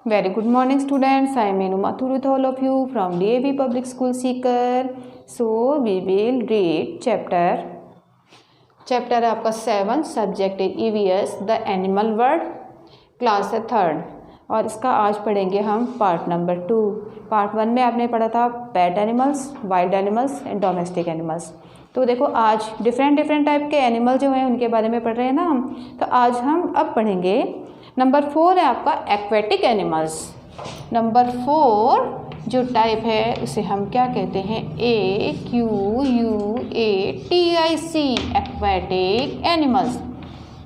Very good morning, students. I am Menu Mathur with all of you from DAV Public School Seeker. So we will read chapter है आपका 7 subject EVS the animal world, class है 3rd और इसका आज पढ़ेंगे हम part number 2। Part 1 में आपने पढ़ा था pet animals, wild animals and domestic animals. तो देखो आज डिफरेंट टाइप के एनिमल जो हैं उनके बारे में पढ़ रहे हैं ना हम। तो आज हम अब पढ़ेंगे नंबर 4 है आपका एक्वेटिक एनिमल्स। नंबर 4 जो टाइप है उसे हम क्या कहते हैं, AQUATIC एक्वेटिक एनिमल्स।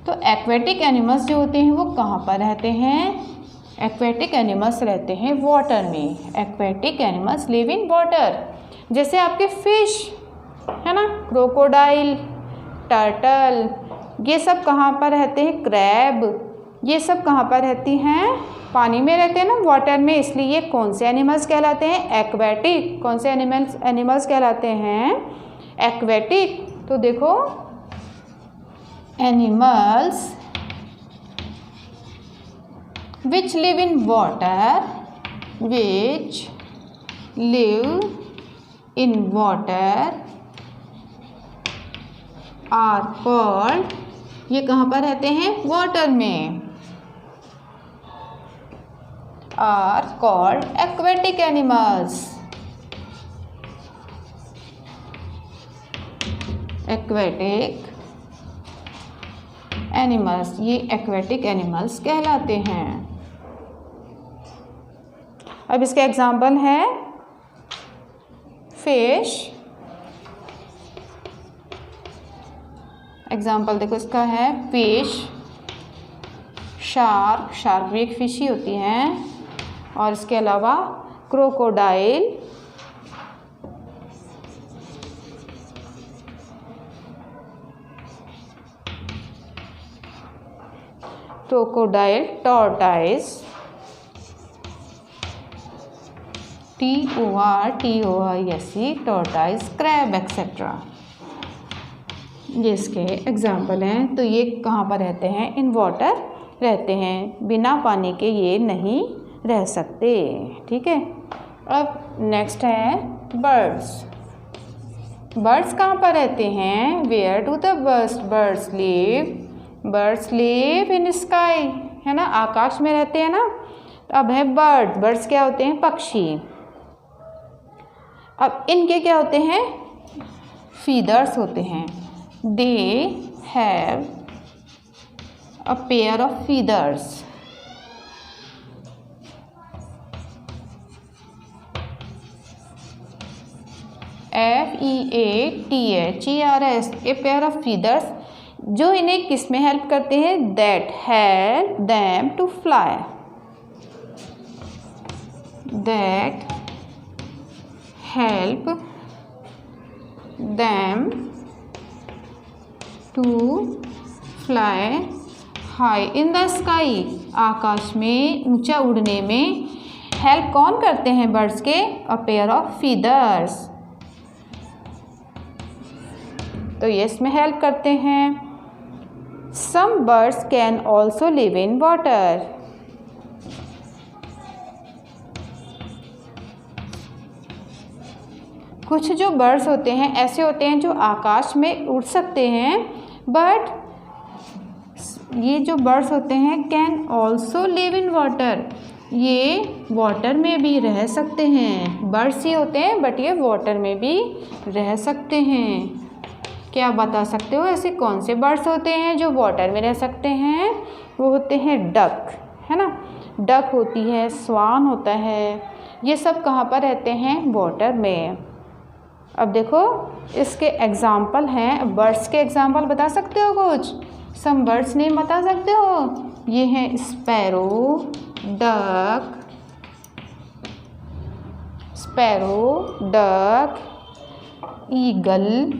तो एक्वेटिक एनिमल्स जो होते हैं वो कहाँ पर रहते हैं? एक्वेटिक एनिमल्स रहते हैं वाटर में। Aquatic animals live in water. जैसे आपके फिश है ना, क्रोकोडाइल, टर्टल, ये सब कहाँ पर रहते हैं? क्रैब, ये सब कहाँ पर रहती हैं? पानी में रहते हैं ना, वाटर में। इसलिए ये कौन से एनिमल्स कहलाते हैं? एक्वेटिक। कौन से एनिमल्स कहलाते हैं? एक्वेटिक। तो देखो animals which live in water, which live in water are called, ये कहाँ पर रहते हैं? वाटर में। are called aquatic animals। aquatic animals, ये aquatic animals कहलाते हैं। अब इसके एग्जाम्पल है फिश। एग्जाम्पल देखो इसका है फिश, शार्क भी एक फिश ही होती हैं, और इसके अलावा crocodile, tortoise, TORTOISE tortoise, crab etcetera, ये इसके एग्जाम्पल हैं। तो ये कहाँ पर रहते हैं? इन वाटर रहते हैं। बिना पानी के ये नहीं रह सकते। ठीक है। अब नेक्स्ट है बर्ड्स। बर्ड्स कहाँ पर रहते हैं? Where do the birds live? Birds live in sky, है ना, आकाश में रहते हैं ना। अब है बर्ड्स क्या होते हैं? पक्षी। अब इनके क्या होते हैं? फीदर्स होते हैं। They have a pair of feathers. FEATHERS, a pair of feathers, जो इन्हें किस में हेल्प करते हैं? That help them to fly. That help them to fly high in the sky, आकाश में ऊंचा उड़ने में हेल्प कौन करते हैं बर्ड्स के? A pair of feathers. तो ये इसमें हेल्प करते हैं। Some birds can also live in water. कुछ जो बर्ड्स होते हैं ऐसे होते हैं जो आकाश में उड़ सकते हैं, बट ये जो बर्ड्स होते हैं can also live in water, ये वाटर में भी रह सकते हैं। बर्ड्स ही होते हैं बट ये वाटर में भी रह सकते हैं। क्या बता सकते हो ऐसे कौन से बर्ड्स होते हैं जो वाटर में रह सकते हैं? वो होते हैं डक, है ना, डक होती है, स्वान होता है, ये सब कहाँ पर रहते हैं? वाटर में। अब देखो इसके एग्जाम्पल हैं, बर्ड्स के एग्जाम्पल बता सकते हो कुछ? सम बर्ड्स नेम बता सकते हो? ये हैं sparrow, duck, eagle,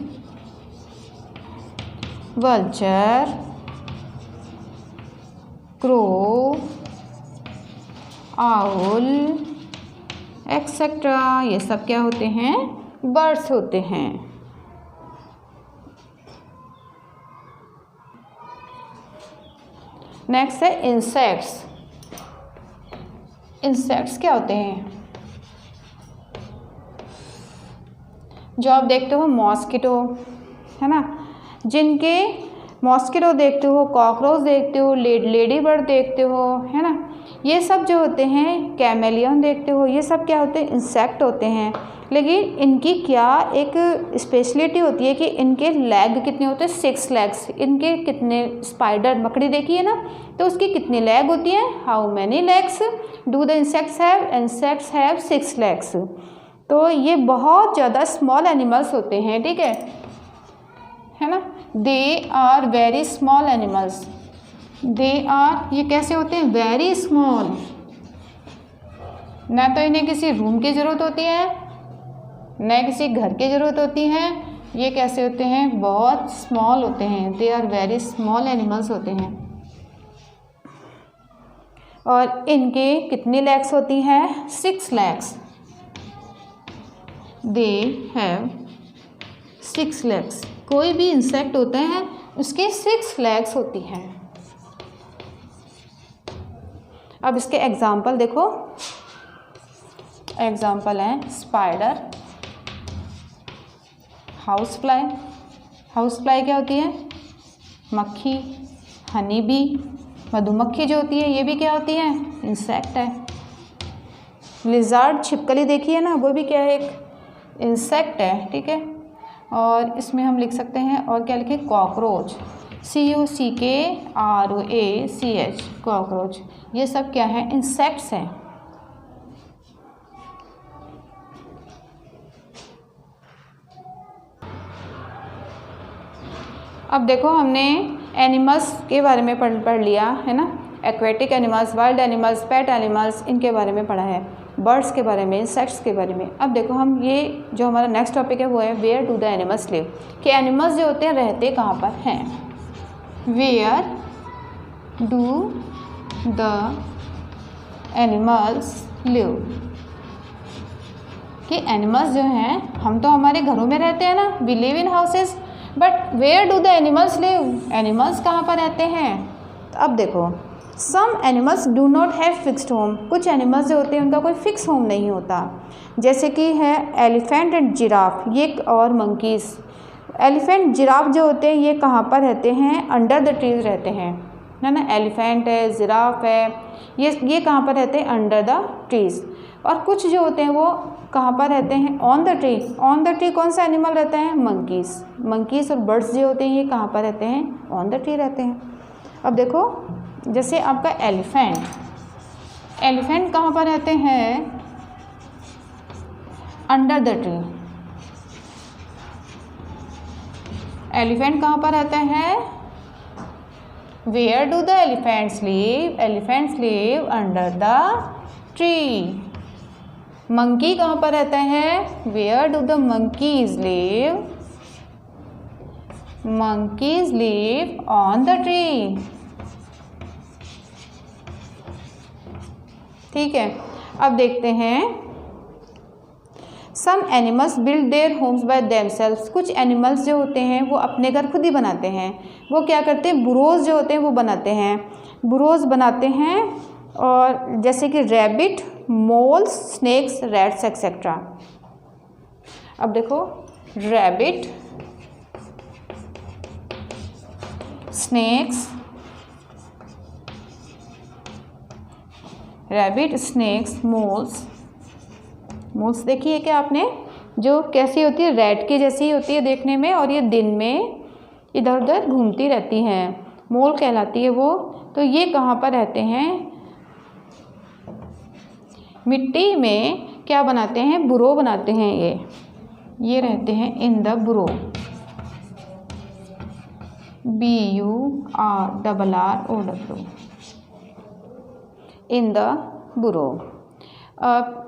vulture, crow, owl etcetera. ये सब क्या होते हैं? बर्ड्स होते हैं। नेक्स्ट है इंसेक्ट्स। इंसेक्ट्स क्या होते हैं? जो आप देखते हो मॉस्किटो, है ना, जिनके मॉस्किटो देखते हो, कॉकरोच देखते हो, लेडी बर्ड देखते हो, है ना, ये सब जो होते हैं, कैमेलियन देखते हो, ये सब क्या होते हैं? इंसेक्ट होते हैं। लेकिन इनकी क्या एक स्पेशलिटी होती है कि इनके लेग कितने होते हैं? 6 लेग्स। इनके कितने, स्पाइडर मकड़ी देखी है ना, तो उसकी कितनी लेग होती हैं? How many legs do the insects have? Insects have 6 legs. तो ये बहुत ज़्यादा स्मॉल एनिमल्स होते हैं, ठीक है ना। They are very small animals. They are, ये कैसे होते हैं? Very small. ना तो इन्हें किसी रूम की ज़रूरत होती है, न किसी घर की ज़रूरत होती है। ये कैसे होते हैं? बहुत स्मॉल होते हैं। They are very small animals होते हैं। और इनके कितनी लेग्स होती हैं? 6 लेग्स। They have 6 legs. कोई भी इंसेक्ट होता है उसके 6 लेग्स होती हैं। अब इसके एग्जाम्पल देखो। एग्जाम्पल हैं spider, house fly. House fly क्या होती है? मक्खी। हनी बी, मधुमक्खी जो होती है, ये भी क्या होती है? इंसेक्ट है। लिजार्ड, छिपकली देखी है ना, वो भी क्या है? एक इंसेक्ट है, ठीक है। और इसमें हम लिख सकते हैं, और क्या लिखें? Cockroach, COCKROACH, cockroach. ये सब क्या है? इंसेक्ट्स हैं। अब देखो, हमने एनिमल्स के बारे में पढ़ लिया है ना, aquatic animals, wild animals, pet animals, इनके बारे में पढ़ा है, बर्ड्स के बारे में, इंसेक्ट्स के बारे में। अब देखो, हम ये जो हमारा नेक्स्ट टॉपिक है वो है where do the animals live, कि एनिमल्स जो होते हैं रहते कहाँ पर हैं। Where do the animals live, कि एनिमल्स जो हैं, हम तो हमारे घरों में रहते हैं ना, we live in houses, but where do the animals live, animals कहाँ पर रहते हैं। तो अब देखो, some animals do not have fixed home, कुछ एनिमल्स जो होते हैं उनका कोई फिक्स होम नहीं होता, जैसे कि है एलिफेंट एंड जिराफ, ये और मंकीज़। एलिफेंट, जिराफ जो होते हैं ये कहाँ पर रहते हैं? अंडर द ट्रीज रहते हैं, है ना। एलिफेंट है, जिराफ है, ये कहाँ पर रहते हैं? Under the trees. और कुछ जो होते हैं वो कहाँ पर रहते हैं? On the tree. On the tree कौन सा एनिमल रहता है? मंकीज़। मंकीज़ और बर्ड्स जो होते हैं ये कहाँ पर रहते हैं? ऑन द ट्री रहते हैं। अब देखो, जैसे आपका एलिफेंट, एलिफेंट कहाँ पर रहते हैं? Under the tree. एलिफेंट कहाँ पर रहते हैं? Where do the elephants live? Elephants live under the tree. Monkey कहाँ पर रहते हैं? Where do the monkeys live? Monkeys live on the tree. ठीक है, अब देखते हैं, some animals build their homes by themselves, कुछ एनिमल्स जो होते हैं वो अपने घर खुद ही बनाते हैं। वो क्या करते हैं? बुरोज जो होते हैं वो बनाते हैं, बुरोज बनाते हैं। और जैसे कि rabbit, moles, snakes, rats etcetera. अब देखो, rabbit, snakes, rabbit, snakes, moles. Moles देखी है क्या आपने? जो कैसी होती है? रैट की जैसी होती है देखने में, और ये दिन में इधर उधर घूमती रहती हैं, मोल कहलाती है वो। तो ये कहाँ पर रहते हैं? मिट्टी में क्या बनाते हैं? बुरो बनाते हैं। ये रहते हैं इन द बुरो, BURRRO, इन द बुरो।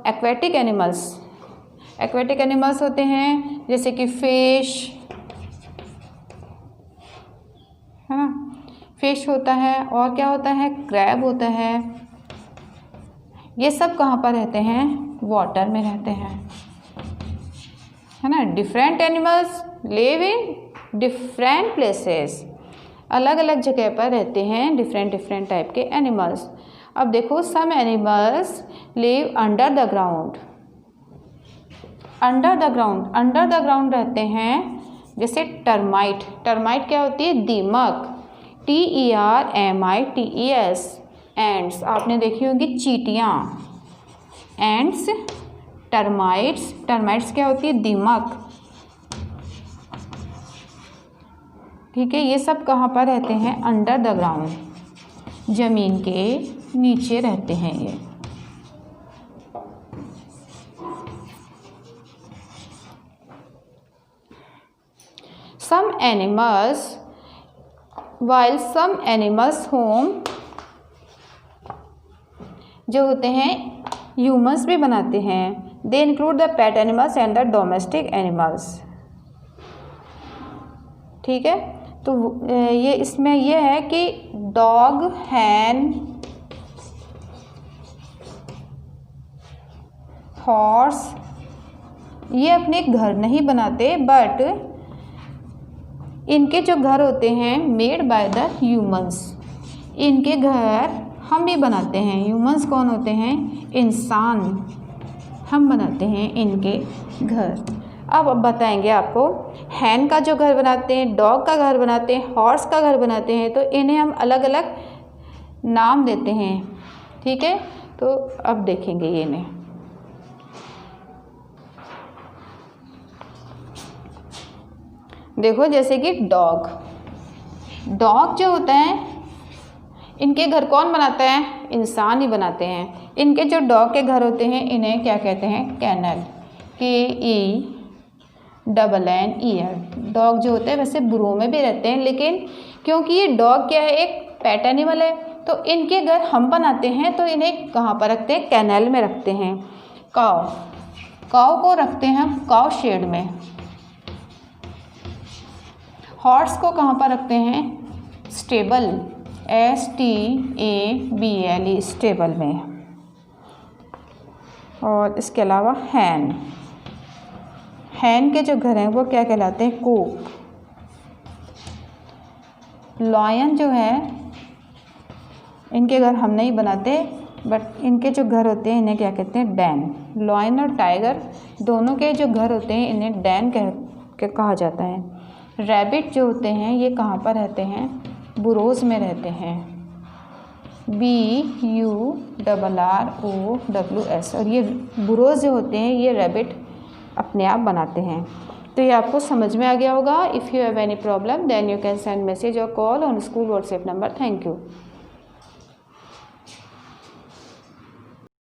एक्वेटिक एनिमल्स, एक्वेटिक एनिमल्स होते हैं जैसे कि फिश, है ना, फिश होता है, और क्या होता है? क्रैब होता है। ये सब कहाँ पर रहते हैं? वाटर में रहते हैं, है ना। Different animals live in different places, अलग अलग जगह पर रहते हैं डिफरेंट टाइप के एनिमल्स। अब देखो some animals live under the ground. Under the ground रहते हैं, जैसे टर्माइट। टर्माइट क्या होती है? दीमक। TERMITES। एंड्स आपने देखी होगी चींटियाँ। Ends, termites. टर्माइट्स क्या होती है? दीमक। ठीक है, ये सब कहाँ पर रहते हैं? अंडर द ग्राउंड, जमीन के नीचे रहते हैं ये। Some animals, while some animals home जो होते हैं ह्यूमंस भी बनाते हैं, they include the pet animals and the domestic animals। ठीक है, तो ये इसमें ये है कि डॉग, हैन, हॉर्स ये अपने घर नहीं बनाते, बट इनके जो घर होते हैं मेड बाय द ह्यूमंस। इनके घर हम भी बनाते हैं। ह्यूमंस कौन होते हैं? इंसान। हम बनाते हैं इनके घर। अब बताएंगे आपको, हैन का जो घर बनाते हैं, डॉग का घर बनाते हैं, हॉर्स का घर बनाते हैं, तो इन्हें हम अलग अलग नाम देते हैं। ठीक है, तो अब देखेंगे ये इन्हें। देखो जैसे कि डॉग जो होता है, इनके घर कौन बनाता है? इंसान ही बनाते हैं। इनके जो डॉग के घर होते हैं इन्हें क्या कहते हैं? कैनल। KENNEL। डॉग जो होते हैं वैसे बुरो में भी रहते हैं, लेकिन क्योंकि ये डॉग क्या है? एक पेट एनिमल है, तो इनके घर हम बनाते हैं, तो इन्हें कहाँ पर रखते हैं? कैनल में रखते हैं। काऊ को रखते हैं हम काऊ शेड में। हॉर्स को कहाँ पर रखते हैं? स्टेबल। STABLE, स्टेबल में। और इसके अलावा हैन के जो घर हैं वो क्या कहलाते हैं? कूप। लॉयन जो है इनके घर हम नहीं बनाते, बट इनके जो घर होते हैं इन्हें क्या कहते हैं? डैन। लॉयन और टाइगर दोनों के जो घर होते हैं इन्हें डैन कहा जाता है। रैबिट जो होते हैं ये कहाँ पर रहते हैं? बुरोज में रहते हैं। BURROWS। और ये बुरोज जो होते हैं ये रैबिट अपने आप बनाते हैं। तो ये आपको समझ में आ गया होगा। If you have any problem then you can send message और call on school WhatsApp number. Thank you.